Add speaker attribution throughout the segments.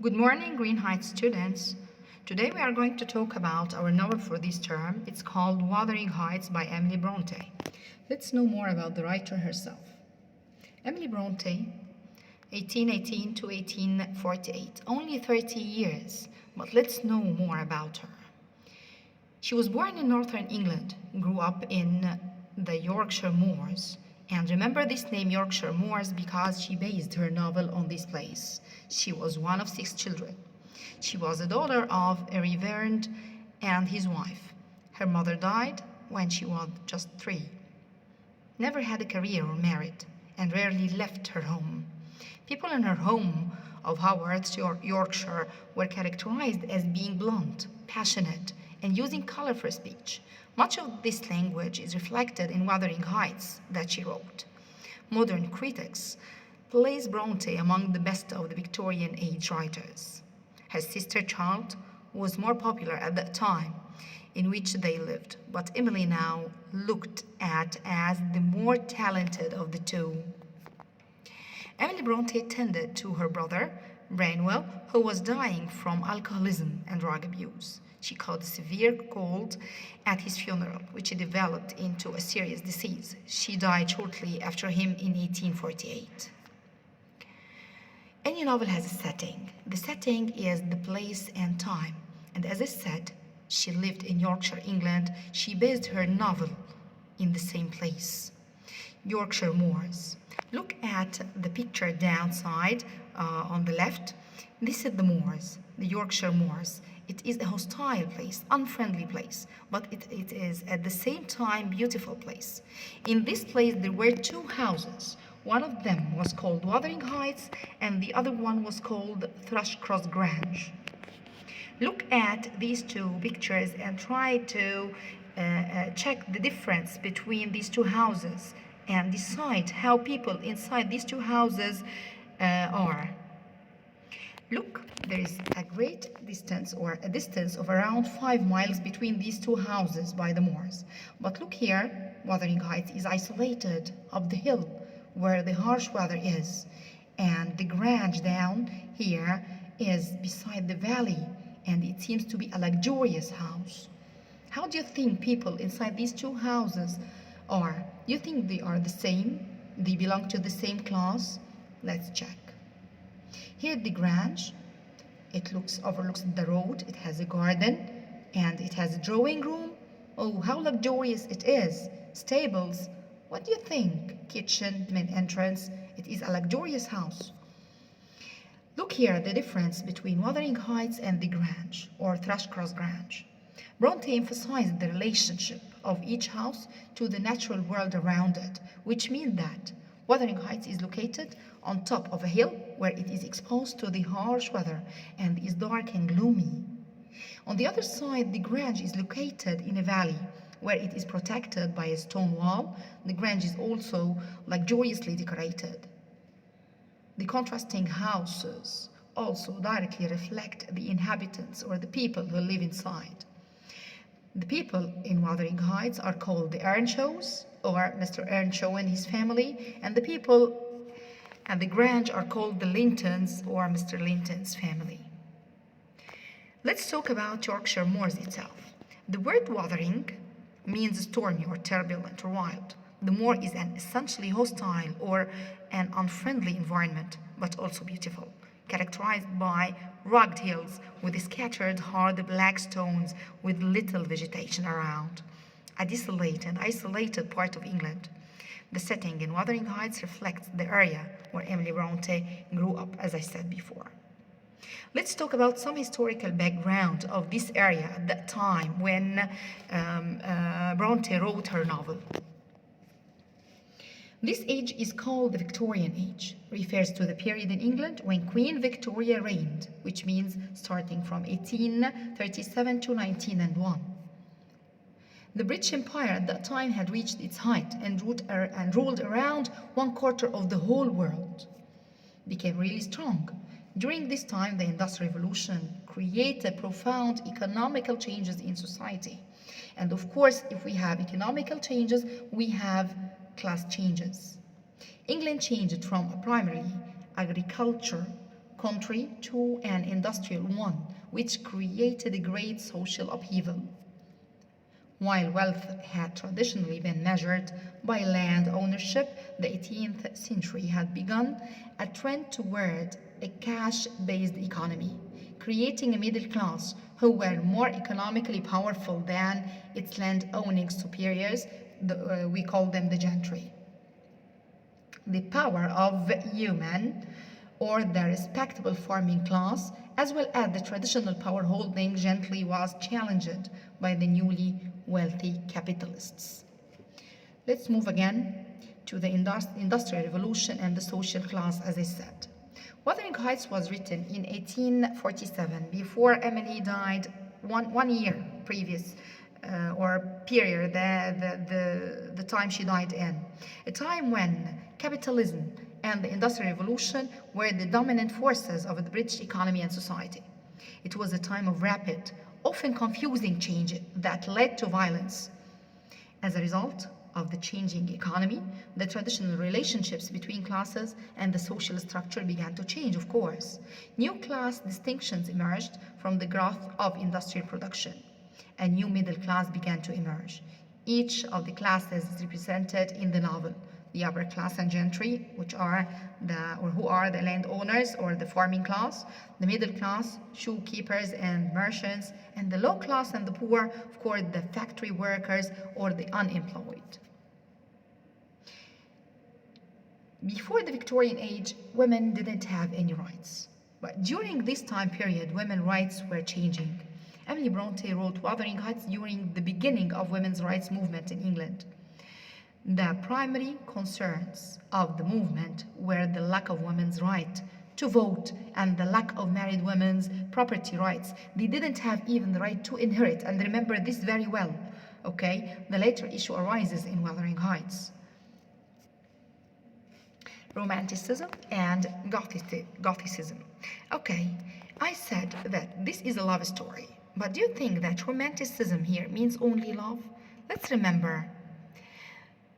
Speaker 1: Good morning, Green Heights students. Today we are going to talk about our novel for this term. It's called Wuthering Heights by Emily Bronte. Let's know more about the writer herself. Emily Bronte, 1818 to 1848, only 30 years, but let's know more about her. She was born in northern England, grew up in the Yorkshire Moors. And remember this name Yorkshire Moors because she based her novel on this place. She was one of 6 children. She was the daughter of a reverend and his wife. Her mother died when she was just 3. Never had a career or married, and rarely left her home. People in her home of Haworth, Yorkshire, were characterized as being blunt, passionate, and using color for speech. Much of this language is reflected in Wuthering Heights that she wrote. Modern critics place Bronte among the best of the Victorian age writers. Her sister Charlotte was more popular at that time in which they lived, but Emily now looked at as the more talented of the two. Emily Bronte tended to her brother, Branwell, who was dying from alcoholism and drug abuse. She caught a severe cold at his funeral, which developed into a serious disease. She died shortly after him in 1848. Any novel has a setting. The setting is the place and time. And as I said, she lived in Yorkshire, England. She based her novel in the same place. Yorkshire Moors. Look at the picture downside on the left. This is the moors, the Yorkshire Moors. It is a hostile place, unfriendly place, but it is at the same time beautiful place. In this place there were 2 houses. One of them was called Wuthering Heights and the other one was called Thrushcross Grange. Look at these 2 pictures and try to check the difference between these 2 houses and decide how people inside these 2 houses are. Look, there is a great distance or a distance of around 5 miles between these 2 houses by the moors. But look here, Wuthering Heights is isolated up the hill where the harsh weather is. And the Grange down here is beside the valley and it seems to be a luxurious house. How do you think people inside these 2 houses are? Do you think they are the same? They belong to the same class? Let's check. Here at the Grange, it overlooks the road, it has a garden, and it has a drawing room. Oh, how luxurious it is. Stables. What do you think? Kitchen, main entrance. It is a luxurious house. Look here, the difference between Wuthering Heights and the Grange, or Thrushcross Grange. Bronte emphasized the relationship of each house to the natural world around it, which means that Wuthering Heights is located on top of a hill where it is exposed to the harsh weather and is dark and gloomy. On the other side, the Grange is located in a valley where it is protected by a stone wall. The Grange is also luxuriously decorated. The contrasting houses also directly reflect the inhabitants or the people who live inside. The people in Wuthering Heights are called the Earnshaws, or Mr. Earnshaw and his family, and the people at the Grange are called the Lintons, or Mr. Linton's family. Let's talk about Yorkshire Moors itself. The word wuthering means stormy or turbulent or wild. The moor is an essentially hostile or an unfriendly environment, but also beautiful, characterized by rugged hills with scattered hard black stones with little vegetation around. A desolate and isolated part of England. The setting in Wuthering Heights reflects the area where Emily Bronte grew up, as I said before. Let's talk about some historical background of this area at that time when Bronte wrote her novel. This age is called the Victorian Age, refers to the period in England when Queen Victoria reigned, which means starting from 1837 to 1901. The British Empire at that time had reached its height and ruled around 1/4 of the whole world. Became really strong. During this time, the Industrial Revolution created profound economical changes in society. And of course, if we have economical changes, we have class changes. England changed from a primarily agriculture country to an industrial one, which created a great social upheaval. While wealth had traditionally been measured by land ownership, the 18th century had begun a trend toward a cash-based economy, creating a middle class who were more economically powerful than its land-owning superiors. We call them the gentry. The power of human or the respectable farming class, as well as the traditional power holding gently, was challenged by the newly wealthy capitalists. Let's move again to the Industrial Revolution and the social class, as I said. Wuthering Heights was written in 1847, before Emily died one year previous or period, the time she died in. A time when capitalism and the Industrial Revolution were the dominant forces of the British economy and society. It was a time of rapid, often confusing change that led to violence. As a result of the changing economy, the traditional relationships between classes and the social structure began to change, of course. New class distinctions emerged from the growth of industrial production. A new middle class began to emerge. Each of the classes is represented in the novel. The upper class and gentry, who are the landowners or the farming class, the middle class, shoekeepers and merchants, and the low class and the poor, of course, the factory workers or the unemployed. Before the Victorian age, women didn't have any rights. But during this time period, women's rights were changing. Emily Bronte wrote Wuthering Heights during the beginning of women's rights movement in England. The primary concerns of the movement were the lack of women's right to vote and the lack of married women's property rights. They didn't have even the right to inherit, and remember this very well, okay? The later issue arises in Wuthering Heights. Romanticism and Gothicism. Okay, I said that this is a love story, but do you think that romanticism here means only love? Let's remember,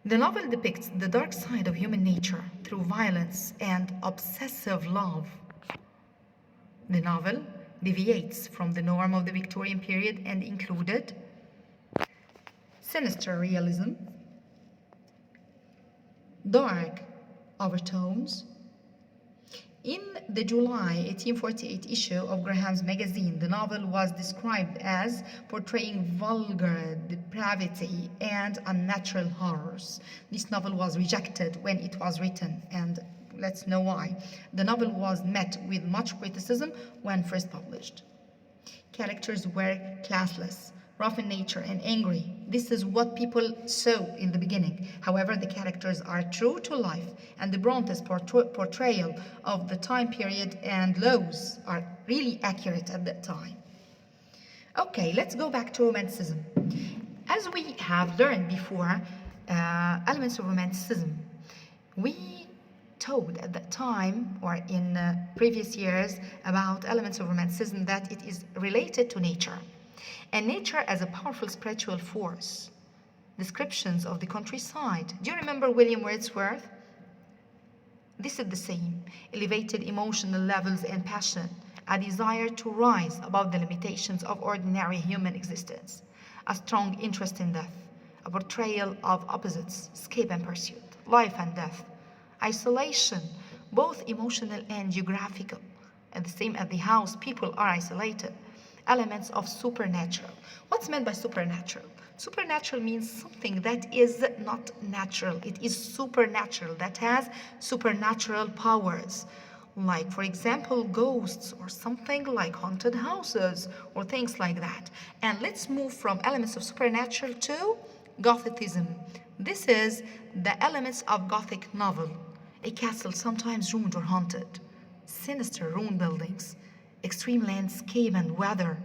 Speaker 1: the novel depicts the dark side of human nature through violence and obsessive love. The novel deviates from the norm of the Victorian period and included sinister realism, dark overtones. In the July 1848 issue of Graham's magazine, the novel was described as portraying vulgar depravity and unnatural horrors. This novel was rejected when it was written, and let's know why. The novel was met with much criticism when first published. Characters were classless, rough in nature and angry. This is what people saw in the beginning. However, the characters are true to life, and the Bronte's portrayal of the time period and laws are really accurate at that time. Okay, let's go back to Romanticism. As we have learned before, elements of Romanticism, we told at that time or in previous years about elements of Romanticism that it is related to nature. And nature as a powerful spiritual force. Descriptions of the countryside. Do you remember William Wordsworth? This is the same. Elevated emotional levels and passion. A desire to rise above the limitations of ordinary human existence. A strong interest in death. A portrayal of opposites, escape and pursuit, life and death. Isolation, both emotional and geographical. And the same at the house, people are isolated. Elements of supernatural. What's meant by supernatural? Supernatural means something that is not natural. It is supernatural, that has supernatural powers. Like, for example, ghosts or something like haunted houses or things like that. And let's move from elements of supernatural to Gothicism. This is the elements of Gothic novel. A castle sometimes ruined or haunted. Sinister ruined buildings. Extreme landscape and weather,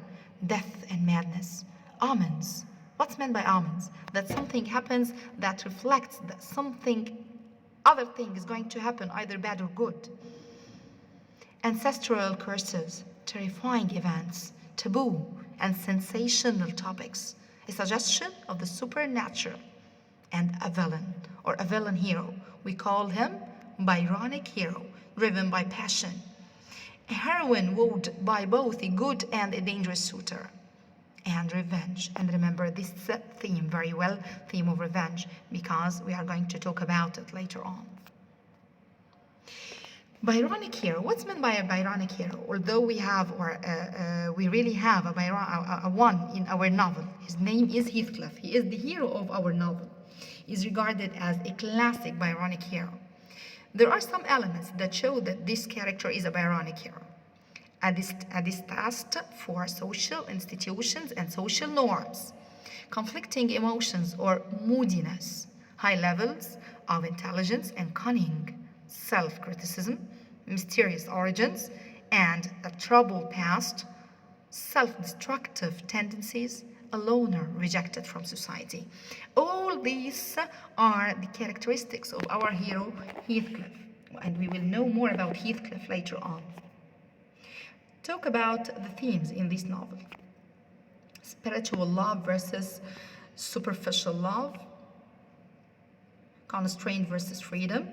Speaker 1: death and madness. Omens. What's meant by omens? That something happens that reflects that something, other thing is going to happen, either bad or good. Ancestral curses, terrifying events, taboo, and sensational topics. A suggestion of the supernatural. And a villain, or a villain hero. We call him Byronic hero, driven by passion. A heroine wooed by both a good and a dangerous suitor. And revenge. And remember this theme very well, theme of revenge, because we are going to talk about it later on. Byronic hero. What's meant by a Byronic hero? Although we have, we really have a one in our novel. His name is Heathcliff. He is the hero of our novel. He is regarded as a classic Byronic hero. There are some elements that show that this character is a Byronic hero. A distaste for social institutions and social norms, conflicting emotions or moodiness, high levels of intelligence and cunning, self-criticism, mysterious origins, and a troubled past, self-destructive tendencies, a loner rejected from society. All these are the characteristics of our hero Heathcliff, and we will know more about Heathcliff later on. Talk about the themes in this novel. Spiritual love versus superficial love, constraint versus freedom,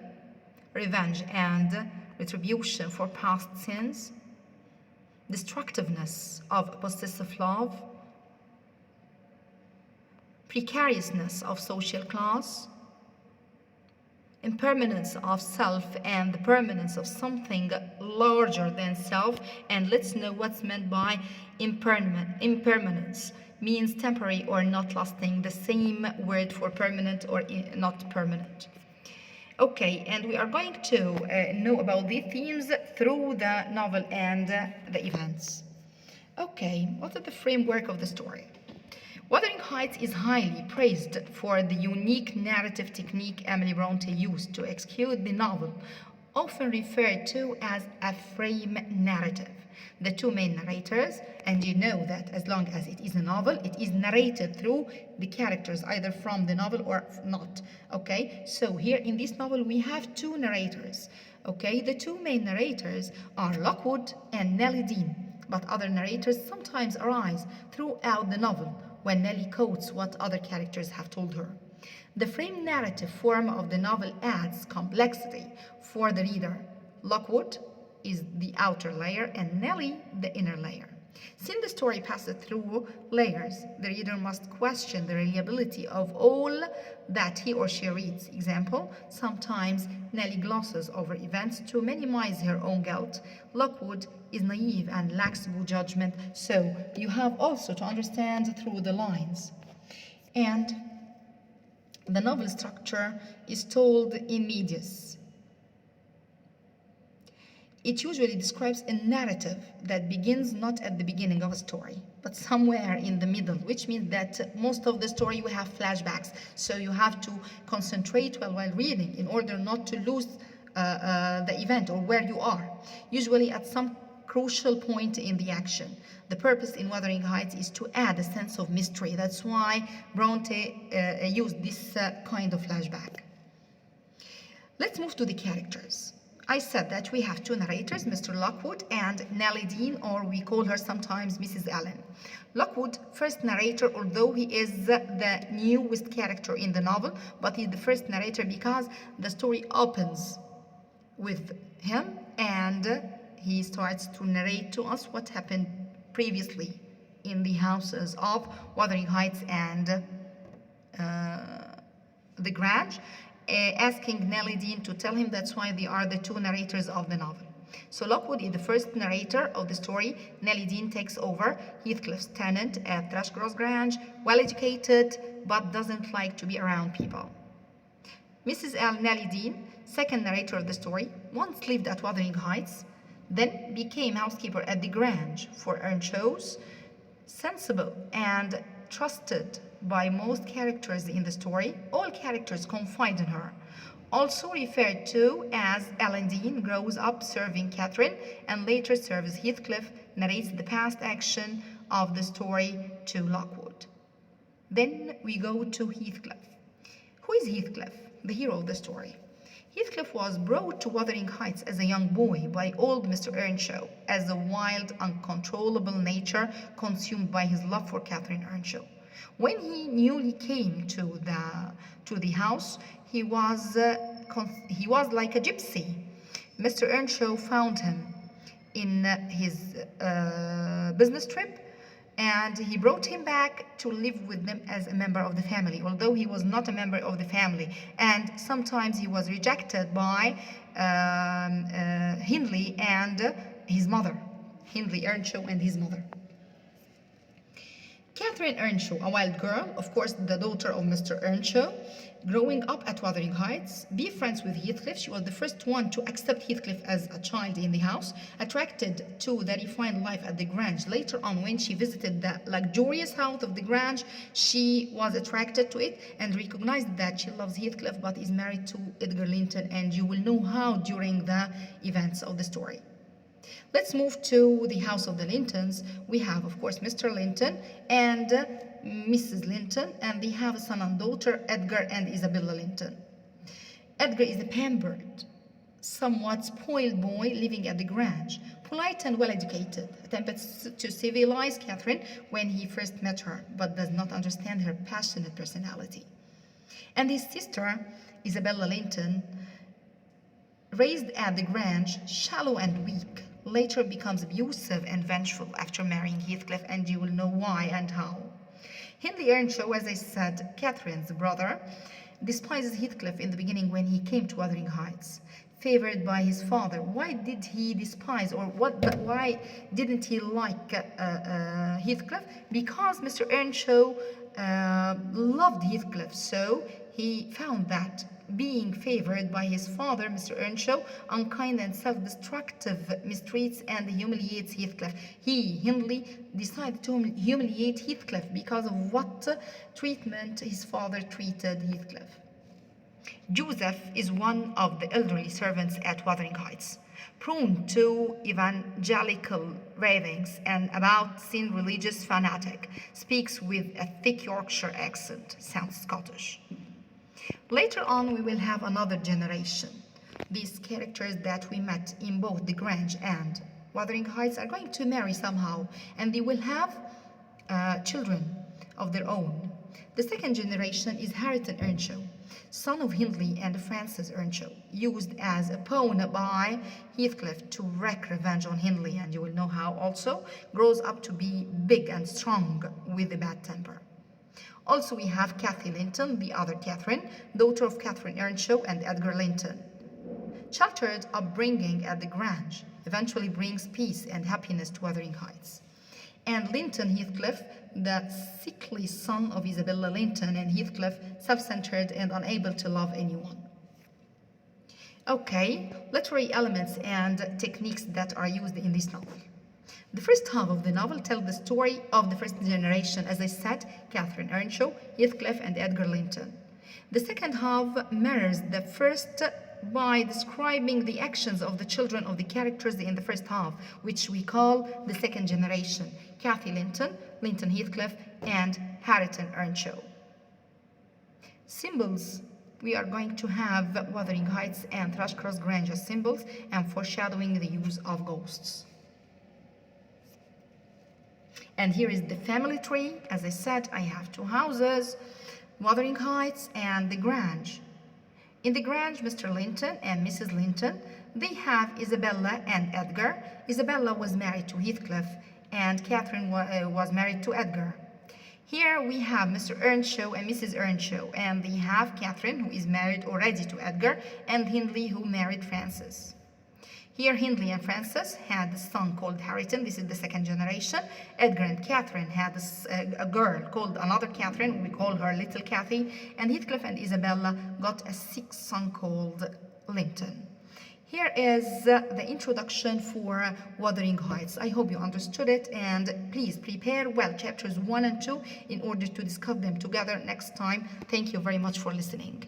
Speaker 1: revenge and retribution for past sins, destructiveness of possessive love, precariousness of social class, impermanence of self and the permanence of something larger than self. And let's know what's meant by impermanence. Means temporary or not lasting, the same word for permanent or not permanent. Okay, and we are going to know about these themes through the novel and the events. Okay, what is the framework of the story? Wuthering Heights is highly praised for the unique narrative technique Emily Bronte used to execute the novel, often referred to as a frame narrative. The two main narrators, and you know that as long as it is a novel, it is narrated through the characters, either from the novel or not. Okay, so here in this novel we have two narrators. Okay, the two main narrators are Lockwood and Nellie Dean, but other narrators sometimes arise throughout the novel when Nellie quotes what other characters have told her. The frame narrative form of the novel adds complexity for the reader. Lockwood is the outer layer and Nellie the inner layer. Since the story passes through layers, the reader must question the reliability of all that he or she reads. Example, sometimes Nellie glosses over events to minimize her own guilt. Lockwood is naive and lacks good judgment, so you have also to understand through the lines. And the novel structure is told in medias. It usually describes a narrative that begins not at the beginning of a story, but somewhere in the middle, which means that most of the story we have flashbacks. So you have to concentrate while reading in order not to lose the event or where you are, usually at some crucial point in the action. The purpose in Wuthering Heights is to add a sense of mystery. That's why Bronte used this kind of flashback. Let's move to the characters. I said that we have two narrators, Mr. Lockwood and Nellie Dean, or we call her sometimes Mrs. Allen. Lockwood, first narrator, although he is the newest character in the novel, but he's the first narrator because the story opens with him and he starts to narrate to us what happened previously in the houses of Wuthering Heights and the Grange, asking Nellie Dean to tell him that's why they are the two narrators of the novel. So Lockwood is the first narrator of the story. Nellie Dean takes over, Heathcliff's tenant at Thrushcross Grange, well-educated but doesn't like to be around people. Mrs. Nellie Dean, second narrator of the story, once lived at Wuthering Heights, then became housekeeper at the Grange for Earnshaws, sensible and trusted by most characters in the story. All characters confide in her. Also referred to as Ellen Dean, grows up serving Catherine and later serves Heathcliff, narrates the past action of the story to Lockwood. Then we go to Heathcliff. Who is Heathcliff, the hero of the story? Heathcliff was brought to Wuthering Heights as a young boy by old Mr. Earnshaw, as a wild, uncontrollable nature consumed by his love for Catherine Earnshaw. When he newly came to the house, he was like a gypsy. Mr. Earnshaw found him in his business trip, and he brought him back to live with them as a member of the family, although he was not a member of the family. And sometimes he was rejected by Hindley and his mother, Hindley Earnshaw and his mother. Catherine Earnshaw, a wild girl, of course the daughter of Mr. Earnshaw, growing up at Wuthering Heights, be friends with Heathcliff. She was the first one to accept Heathcliff as a child in the house, attracted to the refined life at the Grange. Later on, when she visited the luxurious house of the Grange, she was attracted to it and recognized that she loves Heathcliff but is married to Edgar Linton, and you will know how during the events of the story. Let's move to the house of the Lintons. We have, of course, Mr. Linton and Mrs. Linton, and they have a son and daughter, Edgar and Isabella Linton. Edgar is a pampered, somewhat spoiled boy living at the Grange, polite and well-educated, attempted to civilize Catherine when he first met her, but does not understand her passionate personality. And his sister, Isabella Linton, raised at the Grange, shallow and weak, later becomes abusive and vengeful after marrying Heathcliff, and you will know why and how. Hindley Earnshaw, as I said, Catherine's brother, despises Heathcliff in the beginning when he came to Wuthering Heights, favored by his father. Why did he despise, or why didn't he like Heathcliff? Because Mr. Earnshaw loved Heathcliff, so he found that being favored by his father, Mr. Earnshaw, unkind and self-destructive, mistreats and humiliates Heathcliff. Hindley, decided to humiliate Heathcliff because of what treatment his father treated Heathcliff. Joseph is one of the elderly servants at Wuthering Heights, prone to evangelical ravings and about-sin religious fanatic, speaks with a thick Yorkshire accent, sounds Scottish. Later on, we will have another generation. These characters that we met in both the Grange and Wuthering Heights are going to marry somehow, and they will have children of their own. The second generation is Hareton Earnshaw, son of Hindley and Frances Earnshaw, used as a pawn by Heathcliff to wreak revenge on Hindley, and you will know how also, grows up to be big and strong with a bad temper. Also, we have Cathy Linton, the other Catherine, daughter of Catherine Earnshaw and Edgar Linton. Sheltered upbringing at the Grange eventually brings peace and happiness to Wuthering Heights. And Linton Heathcliff, the sickly son of Isabella Linton, and Heathcliff, self-centered and unable to love anyone. Okay, literary elements and techniques that are used in this novel. The first half of the novel tells the story of the first generation, as I said, Catherine Earnshaw, Heathcliff, and Edgar Linton. The second half mirrors the first by describing the actions of the children of the characters in the first half, which we call the second generation, Cathy Linton, Linton Heathcliff, and Hareton Earnshaw. Symbols. We are going to have Wuthering Heights and Thrushcross Grange as symbols, and foreshadowing the use of ghosts. And here is the family tree. As I said, I have two houses, Wuthering Heights and the Grange. In the Grange, Mr. Linton and Mrs. Linton, they have Isabella and Edgar. Isabella was married to Heathcliff, and Catherine was married to Edgar. Here we have Mr. Earnshaw and Mrs. Earnshaw, and they have Catherine, who is married already to Edgar, and Hindley, who married Frances. Here, Hindley and Frances had a son called Hareton. This is the second generation. Edgar and Catherine had a girl called another Catherine. We call her Little Cathy. And Heathcliff and Isabella got a sixth son called Linton. Here is the introduction for Wuthering Heights. I hope you understood it, and please prepare well chapters 1 and 2 in order to discuss them together next time. Thank you very much for listening.